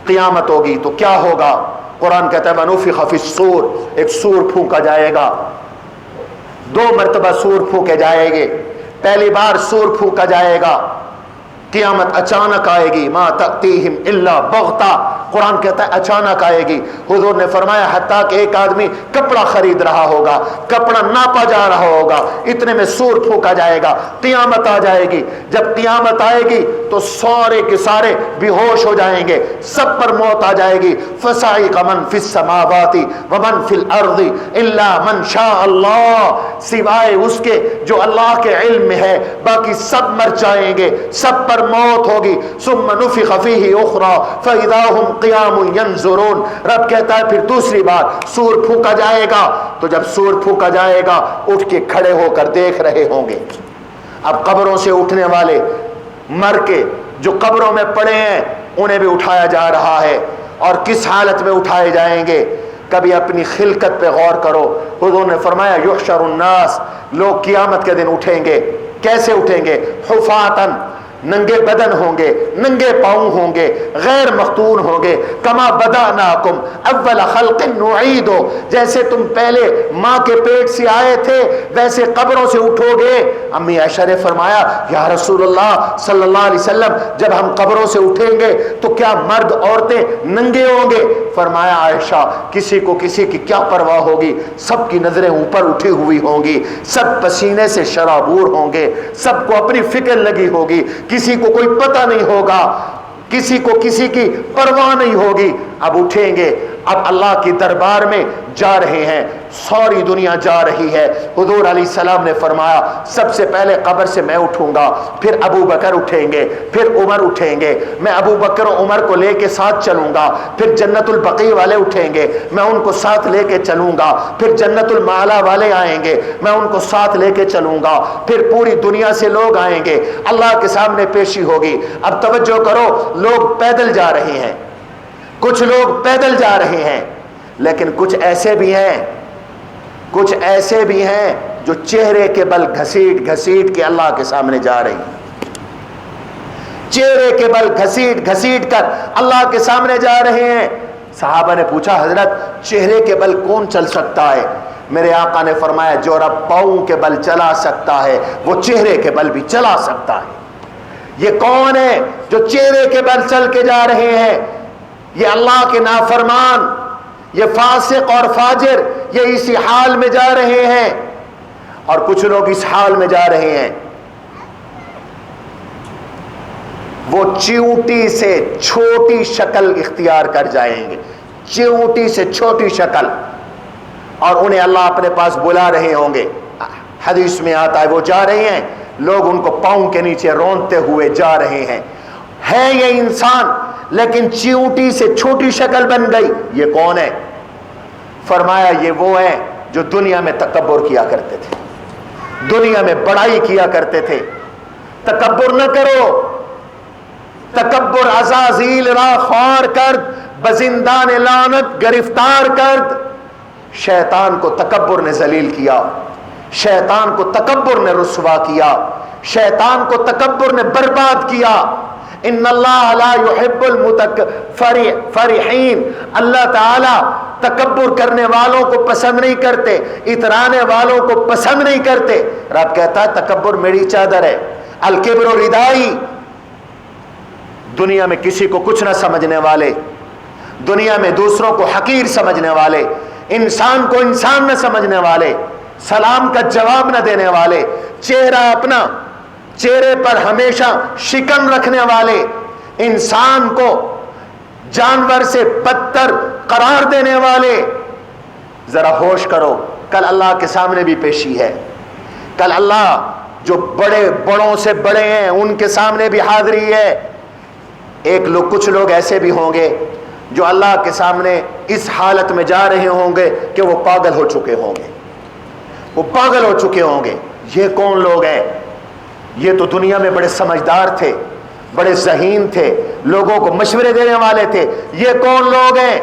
قیامت ہوگی تو کیا ہوگا؟ قرآن کہتا ہے ونفخ فی الصور، ایک سور پھونکا جائے گا، 2 مرتبہ سور پھونکے جائے گے۔ پہلی بار سور پھونکا جائے گا، قیامت اچانک آئے گی، ما تأتیہم الا بغتہ، قرآن کہتا ہے اچانک آئے گی۔ حضور نے فرمایا حتیٰ کہ ایک آدمی کپڑا خرید رہا ہوگا، کپڑا ناپا جا رہا ہوگا، اتنے میں سور پھونکا جائے گا، قیامت آ جائے گی۔ جب قیامت آئے گی تو سارے کے سارے بے ہوش ہو جائیں گے، سب پر موت آ جائے گی۔ فصعق من فی السماوات ومن فی الارض الا من شاء اللہ، سوائے اس کے جو اللہ کے علم میں ہے، باقی سب مر جائیں گے، سب پر موت ہوگی۔ ثم نفخ فیہ اخری فاذا ہم قیام ینظرون، رب کہتا ہے پھر دوسری بار سور پھونکا جائے گا، تو جب سور پھونکا جائے گا اٹھ کے کھڑے ہو کر دیکھ رہے ہوں گے۔ اب قبروں سے اٹھنے والے مر کے جو قبروں میں پڑے ہیں انہیں بھی اٹھایا جا رہا ہے، اور کس حالت میں اٹھائے جائیں گے؟ کبھی اپنی خلقت پہ غور کرو۔ حضور نے فرمایا یحشر الناس، لوگ قیامت کے دن اٹھیں گے، کیسے اٹھیں گے؟ حفاتن، ننگے بدن ہوں گے، ننگے پاؤں ہوں گے، غیر مختون ہوں گے۔ کما بدأناکم اول خلق نعید، جیسے تم پہلے ماں کے پیٹ سے آئے تھے ویسے قبروں سے اٹھو گے۔ امی عائشہ نے فرمایا یا رسول اللہ صلی اللہ علیہ وسلم، جب ہم قبروں سے اٹھیں گے تو کیا مرد عورتیں ننگے ہوں گے؟ فرمایا عائشہ کسی کو کسی کی کیا پرواہ ہوگی، سب کی نظریں اوپر اٹھی ہوئی ہوں گی، سب پسینے سے شرابور ہوں گے، سب کو اپنی فکر لگی ہوگی، کسی کو کوئی پتہ نہیں ہوگا، کسی کو کسی کی پرواہ نہیں ہوگی۔ اب اٹھیں گے، اب اللہ کی دربار میں جا رہے ہیں، ساری دنیا جا رہی ہے۔ حضور علیہ السلام نے فرمایا سب سے پہلے قبر سے میں اٹھوں گا، پھر ابو بکر اٹھیں گے، پھر عمر اٹھیں گے، میں ابو بکر و عمر کو لے کے ساتھ چلوں گا، پھر جنت البقیع والے اٹھیں گے، میں ان کو ساتھ لے کے چلوں گا، پھر جنت المعلا والے آئیں گے، میں ان کو ساتھ لے کے چلوں گا، پھر پوری دنیا سے لوگ آئیں گے، اللہ کے سامنے پیشی ہوگی۔ اب توجہ کرو، لوگ پیدل جا رہے ہیں، کچھ لوگ پیدل جا رہے ہیں، لیکن کچھ ایسے بھی ہیں جو چہرے کے بل گھسیٹ گھسیٹ کے اللہ کے سامنے جا رہے ہیں، چہرے کے بل گھسیٹ گھسیٹ کر اللہ کے سامنے جا رہے ہیں۔ صحابہ نے پوچھا حضرت چہرے کے بل کون چل سکتا ہے؟ میرے آقا نے فرمایا جو رب پاؤں کے بل چلا سکتا ہے وہ چہرے کے بل بھی چلا سکتا ہے۔ یہ کون ہے جو چہرے کے بل چل کے جا رہے ہیں؟ یہ اللہ کے نافرمان، یہ فاسق اور فاجر، یہ اسی حال میں جا رہے ہیں۔ اور کچھ لوگ اس حال میں جا رہے ہیں، وہ چیونٹی سے چھوٹی شکل اختیار کر جائیں گے، چیونٹی سے چھوٹی شکل، اور انہیں اللہ اپنے پاس بلا رہے ہوں گے۔ حدیث میں آتا ہے وہ جا رہے ہیں، لوگ ان کو پاؤں کے نیچے رونتے ہوئے جا رہے ہیں، ہے یہ انسان لیکن چیونٹی سے چھوٹی شکل بن گئی۔ یہ کون ہے؟ فرمایا یہ وہ ہیں جو دنیا میں تکبر کیا کرتے تھے، دنیا میں بڑائی کیا کرتے تھے۔ تکبر نہ کرو، تکبر عزازیل را خوار کرد، بزندان لعنت گرفتار کرد۔ شیطان کو تکبر نے ذلیل کیا، شیطان کو تکبر نے رسوا کیا، شیطان کو تکبر نے برباد کیا۔ ان اللہ لا يحب المتفرحین، اللہ تعالی تکبر کرنے والوں کو پسند نہیں کرتے، اترانے والوں کو پسند نہیں کرتے۔ رب کہتا ہے تکبر میری چادر ہے، الکبر ردائی۔ دنیا میں کسی کو کچھ نہ سمجھنے والے، دنیا میں دوسروں کو حقیر سمجھنے والے، انسان کو انسان نہ سمجھنے والے، سلام کا جواب نہ دینے والے، چہرہ اپنا چہرے پر ہمیشہ شکن رکھنے والے، انسان کو جانور سے بدتر قرار دینے والے۔ ذرا ہوش کرو، کل اللہ کے سامنے بھی پیشی ہے، کل اللہ جو بڑوں سے بڑے ہیں ان کے سامنے بھی حاضری ہے۔ کچھ لوگ ایسے بھی ہوں گے جو اللہ کے سامنے اس حالت میں جا رہے ہوں گے کہ وہ پاگل ہو چکے ہوں گے، وہ پاگل ہو چکے ہوں گے۔ یہ کون لوگ ہیں؟ یہ تو دنیا میں بڑے سمجھدار تھے، بڑے ذہین تھے، لوگوں کو مشورے دینے والے تھے۔ یہ کون لوگ ہیں؟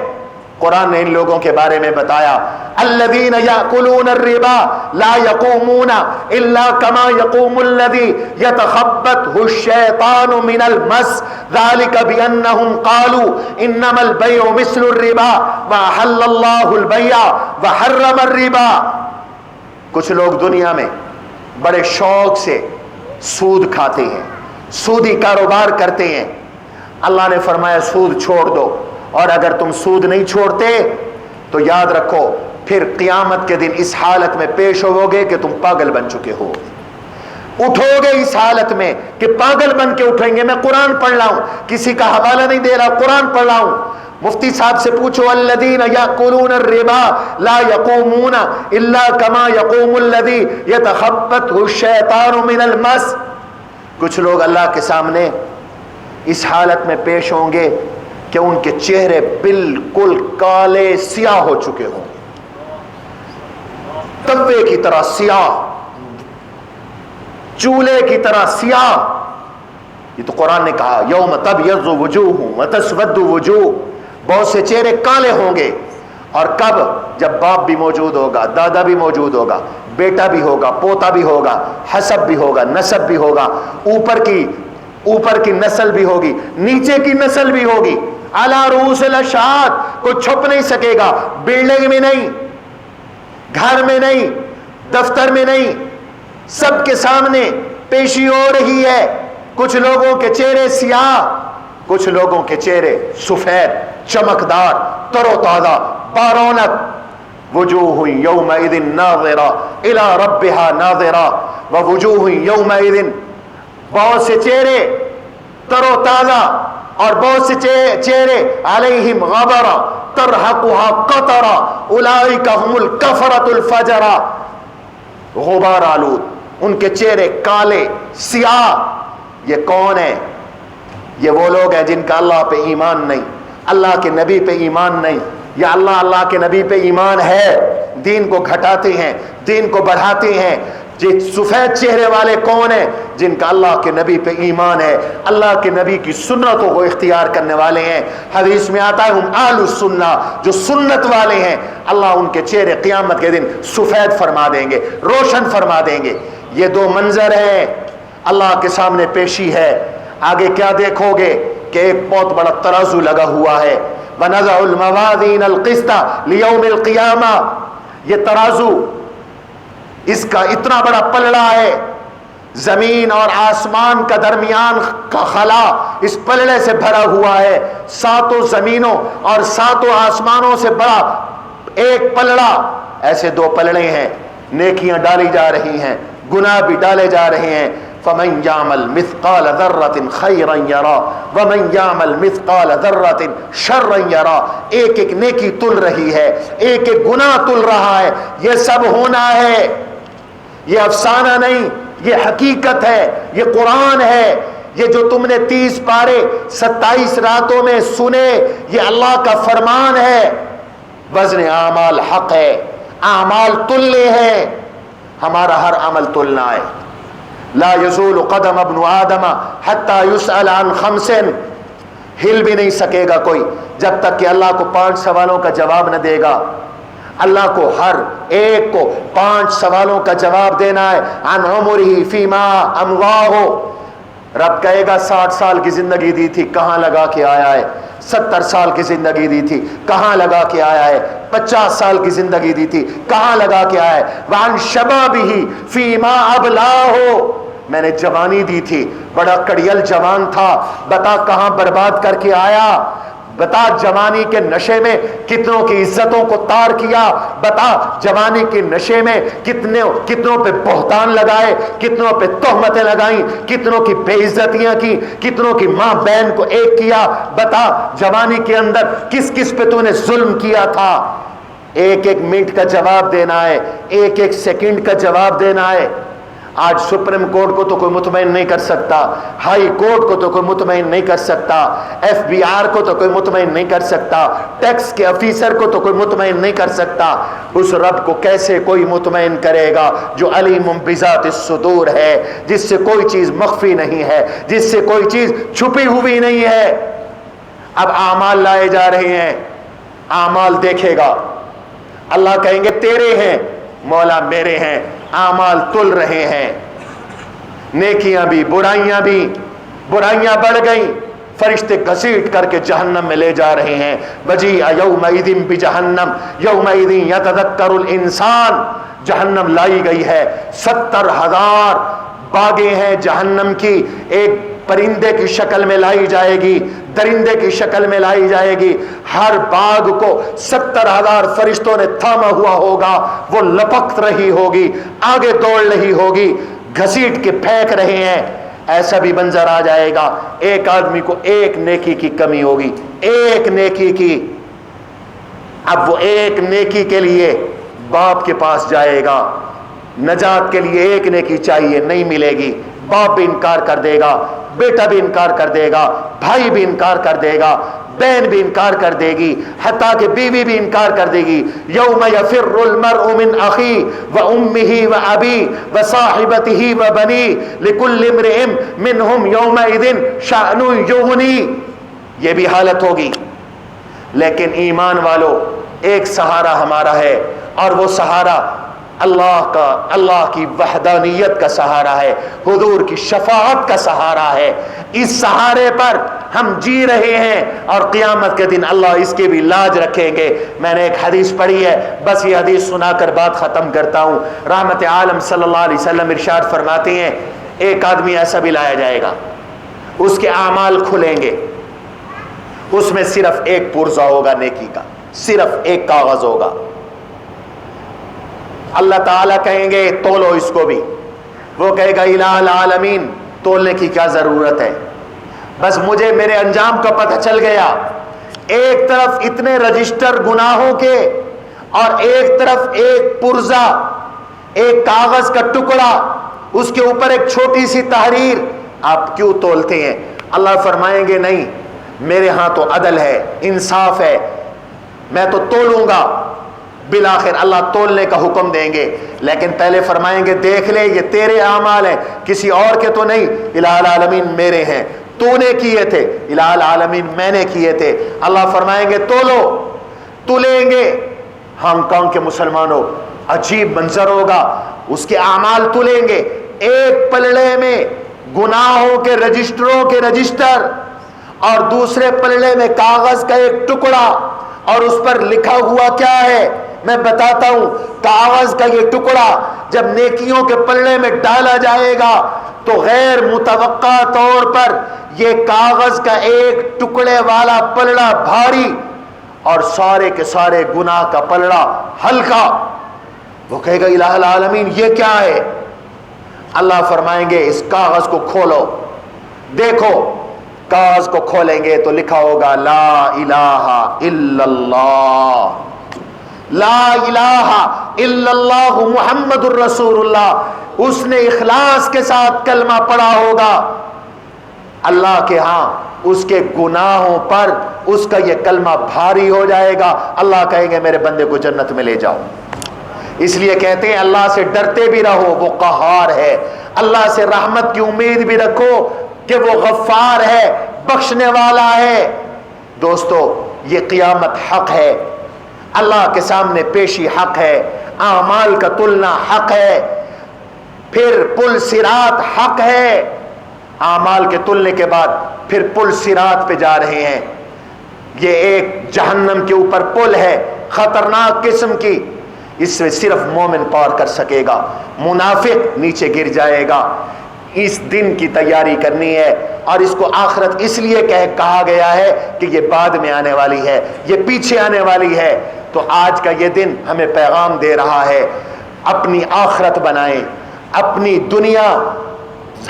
قرآن نے ان لوگوں کے بارے میں بتایا الذین یأکلون الربا لا یقومون الا کما یقوم الذی یتخبطہ الشیطان من المس ذلک بانہم قالوا انما البیع مثل الربا واحل اللہ البیع وحرم الربا. کچھ لوگ دنیا میں بڑے شوق سے سود کھاتے ہیں، سودی کاروبار کرتے ہیں. اللہ نے فرمایا سود چھوڑ دو، اور اگر تم سود نہیں چھوڑتے تو یاد رکھو پھر قیامت کے دن اس حالت میں پیش ہوو گے کہ تم پاگل بن چکے ہو. اٹھو گے اس حالت میں کہ پاگل بن کے اٹھیں گے. میں قرآن پڑھ رہا ہوں، کسی کا حوالہ نہیں دے رہا، قرآن پڑھ رہا ہوں. مفتی صاحب سے پوچھو الذین یاکلون الربا لا یقومون الا کما یقوم الذی یتخبطہ الشیطان من المس. کچھ لوگ اللہ کے سامنے اس حالت میں پیش ہوں گے کہ ان کے چہرے بالکل کالے سیاہ ہو چکے ہوں، تبے کی طرح سیاہ، چولہے کی طرح سیاہ. یہ تو قرآن نے کہا یوم تبیض وجوہ وتسود وجوہ. بہت سے چہرے کالے ہوں گے. اور کب؟ جب باپ بھی موجود ہوگا، دادا بھی موجود ہوگا، بیٹا بھی ہوگا، پوتا بھی ہوگا، حسب بھی ہوگا، نسب بھی ہوگا، اوپر کی نسل بھی ہوگی، نیچے کی نسل بھی ہوگی. علی رؤوس الاشہاد. کوئی چھپ نہیں سکے گا، بلڈنگ میں نہیں، گھر میں نہیں، دفتر میں نہیں، سب کے سامنے پیشی ہو رہی ہے. کچھ لوگوں کے چہرے سیاہ، کچھ لوگوں کے چہرے سفید، چمکدار، تر و تازہ، بارونق. وجوہ یومئذ ناظرہ الی ربہا ناظرہ ووجوہ یومئذ. بہت سے چہرے تر و تازہ اور بہت سے چہرے علیہم غبرہ ترہقها قطرہ اولئک هم الکفرۃ الفجرہ. غبار آلود، ان کے چہرے کالے سیاہ. یہ کون ہے؟ یہ وہ لوگ ہیں جن کا اللہ پہ ایمان نہیں، اللہ کے نبی پہ ایمان نہیں. یا اللہ کے نبی پہ ایمان ہے، دین کو گھٹاتے ہیں، دین کو بڑھاتے ہیں. یہ سفید چہرے والے کون ہیں؟ جن کا اللہ کے نبی پہ ایمان ہے، اللہ کے نبی کی سنتوں کو اختیار کرنے والے ہیں. حدیث میں آتا ہے ہم اہل السنہ، جو سنت والے ہیں اللہ ان کے چہرے قیامت کے دن سفید فرما دیں گے، روشن فرما دیں گے. یہ دو منظر ہیں، اللہ کے سامنے پیشی ہے. آگے کیا دیکھو گے کہ ایک بہت بڑا ترازو لگا ہوا ہے. وَنَضَعُ الْمَوَازِينَ الْقِسْطَ لِيَوْمِ الْقِيَامَةِ. یہ ترازو، اس کا اتنا بڑا پلڑا ہے، زمین اور آسمان کا درمیان کا خلا اس پلڑے سے بھرا ہوا ہے. 7 زمینوں اور 7 آسمانوں سے بڑا ایک پلڑا. ایسے 2 پلڑے ہیں، نیکیاں ڈالی جا رہی ہیں، گناہ بھی ڈالے جا رہے ہیں. فَمَنْ يَعْمَلْ مِثْقَالَ ذَرَّةٍ خَيْرًا يَرَى وَمَنْ يَعْمَلْ مِثْقَالَ ذَرَّةٍ شَرًّا يَرَى. ایک ایک نیکی تل رہی ہے، ایک ایک گناہ تل رہا ہے. یہ سب ہونا ہے، یہ افسانہ نہیں، یہ حقیقت ہے، یہ قرآن ہے. یہ جو تم نے 30 پارے 27 راتوں میں سنے، یہ اللہ کا فرمان ہے. وزن اعمال حق ہے، اعمال تلنے ہیں. ہمارا ہر عمل تلنا ہے. لا یزول قدم ابن آدم حتی یسأل عن 5. ہل بھی نہیں سکے گا کوئی جب تک کہ اللہ کو 5 سوالوں کا جواب نہ دے گا. اللہ کو ہر ایک کو 5 سوالوں کا جواب دینا ہے. عن عمرہ فیما امضاہ. رب کہے گا 60 سال کی زندگی دی تھی، کہاں لگا کے آیا ہے؟ 70 سال کی زندگی دی تھی، کہاں لگا کے آیا ہے؟ 50 سال کی زندگی دی تھی، کہاں لگا کے آیا ہے؟ وعن شبابہ فیما ابلاہ. میں نے جوانی دی تھی، بڑا کڑیل جوان تھا، بتا کہاں برباد کر کے آیا؟ بتا جوانی کے نشے میں کتنوں کی عزتوں کو تار کیا؟ بتا جوانی کے نشے میں کتنوں پہ بہتان لگائے، کتنوں پہ تہمتیں لگائیں، کتنوں کی بے عزتیاں کی، کتنوں کی ماں بہن کو ایک کیا؟ بتا جوانی کے اندر کس کس پہ تو نے ظلم کیا تھا؟ ایک ایک منٹ کا جواب دینا ہے، ایک ایک سیکنڈ کا جواب دینا ہے. آج سپریم کورٹ کو تو کوئی مطمئن نہیں کر سکتا، ہائی کورٹ کو تو کوئی مطمئن نہیں کر سکتا، ایف بی آر کو تو کوئی مطمئن نہیں کر سکتا، ٹیکس کے افیسر کو تو کوئی مطمئن نہیں کر سکتا. اس رب کو کیسے کوئی مطمئن کرے گا جو علیم بذات الصدور ہے، جس سے کوئی چیز مخفی نہیں ہے، جس سے کوئی چیز چھپی ہوئی نہیں ہے. اب اعمال لائے جا رہے ہیں، اعمال دیکھے گا. اللہ کہیں گے تیرے ہیں مولا میرے ہیں، اعمال تل رہے ہیں، نیکیاں بھی برائیاں بھی، برائیاں بڑھ گئیں، فرشتے گھسیٹ کر کے جہنم میں لے جا رہے ہیں۔ وجیء یومئذ بجہنم یومئذ یتذکر الانسان، جہنم لائی گئی ہے، 70,000 باغیں ہیں جہنم کی، ایک پرندے کی شکل میں لائی جائے گی، درندے کی شکل میں لائی جائے گی، ہر باغ کو 70,000 فرشتوں نے تھاما ہوا ہوگا، وہ لپک رہی ہوگی، آگے دوڑ رہی ہوگی، گھسیٹ کے پھینک رہے ہیں۔ ایسا بھی منظر آ جائے گا، ایک آدمی کو ایک نیکی کی کمی ہوگی، ایک نیکی کی، اب وہ ایک نیکی کے لیے باپ کے پاس جائے گا، نجات کے لیے ایک نیکی چاہیے، نہیں ملے گی، باپ بھی انکار کر دے گا، بیٹا بھی انکار کر دے گا، بھائی بھی انکار کر دے گا، بہن بھی انکار کر دے گی، حتیٰ کہ بیوی بھی انکار کر دے گی۔ یوم یفر المرء من اخی و امہ و ابی و صاحبتہ و بنی لکل امرئ منہم یومئذ شأن یغنی، یہ بھی حالت ہوگی۔ لیکن ایمان والو، ایک سہارا ہمارا ہے، اور وہ سہارا اللہ کی وحدانیت کا سہارا ہے، حضور کی شفاعت کا سہارا ہے۔ اس سہارے پر ہم جی رہے ہیں، اور قیامت کے دن اللہ اس کی بھی لاج رکھیں گے۔ میں نے ایک حدیث پڑھی ہے، بس یہ حدیث سنا کر بات ختم کرتا ہوں۔ رحمت عالم صلی اللہ علیہ وسلم ارشاد فرماتے ہیں، ایک آدمی ایسا بھی لایا جائے گا، اس کے اعمال کھلیں گے، اس میں صرف ایک پرزہ ہوگا نیکی کا، صرف ایک کاغذ ہوگا۔ اللہ تعالیٰ کہیں گے تولو اس کو بھی، وہ کہے گا الہ العالمین تولنے کی کیا ضرورت ہے، بس مجھے میرے انجام کا پتہ چل گیا۔ ایک طرف اتنے رجسٹر گناہوں کے، اور ایک طرف ایک پرزہ، ایک کاغذ کا ٹکڑا، اس کے اوپر ایک چھوٹی سی تحریر، آپ کیوں تولتے ہیں؟ اللہ فرمائیں گے نہیں، میرے ہاں تو عدل ہے، انصاف ہے، میں تو تولوں گا۔ بالآخر اللہ تولنے کا حکم دیں گے، لیکن پہلے فرمائیں گے دیکھ لے یہ تیرے اعمال ہیں، کسی اور کے تو نہیں، الہ العالمین میرے ہیں، تو نے کیے تھے، الہ العالمین میں نے کیے تھے۔ اللہ فرمائیں گے تولو، تلیں گے۔ ہانگ کانگ کے مسلمانوں، عجیب منظر ہوگا، اس کے اعمال تلیں گے، ایک پلڑے میں گناہوں کے رجسٹروں کے رجسٹر، اور دوسرے پلڑے میں کاغذ کا ایک ٹکڑا، اور اس پر لکھا ہوا کیا ہے میں بتاتا ہوں۔ کاغذ کا یہ ٹکڑا جب نیکیوں کے پلڑے میں ڈالا جائے گا تو غیر متوقع طور پر یہ کاغذ کا ایک ٹکڑے والا پلڑا بھاری، اور سارے کے سارے گناہ کا پلڑا ہلکا۔ وہ کہے گا الہ العالمین یہ کیا ہے؟ اللہ فرمائیں گے اس کاغذ کو کھولو، دیکھو۔ کاغذ کو کھولیں گے تو لکھا ہوگا لا الہ الا اللہ، لا الہ الا اللہ محمد الرسول اللہ۔ اس نے اخلاص کے ساتھ کلمہ پڑھا ہوگا، اللہ کے ہاں اس کے گناہوں پر اس کا یہ کلمہ بھاری ہو جائے گا۔ اللہ کہیں گے میرے بندے کو جنت میں لے جاؤ۔ اس لیے کہتے ہیں اللہ سے ڈرتے بھی رہو، وہ قہار ہے۔ اللہ سے رحمت کی امید بھی رکھو کہ وہ غفار ہے، بخشنے والا ہے۔ دوستو یہ قیامت حق ہے، اللہ کے سامنے پیشی حق ہے، اعمال کا تلنا حق ہے، پھر پل صراط حق ہے۔ اعمال کے تلنے کے بعد پھر پل صراط پہ جا رہے ہیں۔ یہ ایک جہنم کے اوپر پل ہے، خطرناک قسم کی، اس میں صرف مومن پار کر سکے گا، منافق نیچے گر جائے گا۔ اس دن کی تیاری کرنی ہے، اور اس کو آخرت اس لیے کہا گیا ہے کہ یہ بعد میں آنے والی ہے، یہ پیچھے آنے والی ہے۔ تو آج کا یہ دن ہمیں پیغام دے رہا ہے، اپنی آخرت بنائیں، اپنی دنیا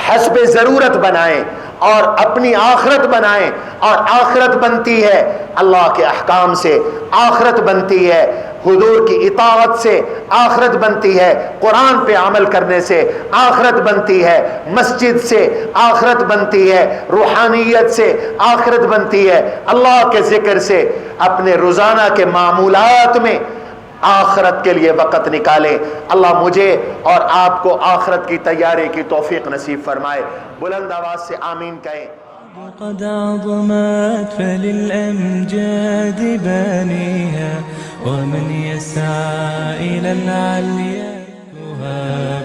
حسب ضرورت بنائیں، اور اپنی آخرت بنائیں۔ اور آخرت بنتی ہے اللہ کے احکام سے، آخرت بنتی ہے حضور کی اطاعت سے، آخرت بنتی ہے قرآن پہ عمل کرنے سے، آخرت بنتی ہے مسجد سے، آخرت بنتی ہے روحانیت سے، آخرت بنتی ہے اللہ کے ذکر سے۔ اپنے روزانہ کے معمولات میں آخرت کے لیے وقت نکالیں۔ اللہ مجھے اور آپ کو آخرت کی تیاری کی توفیق نصیب فرمائے۔ بلند آواز سے آمین کہیں۔ قد عظمت فللأمجاد بانيها ومن يسعى إلى العليا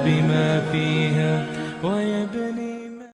بما فيها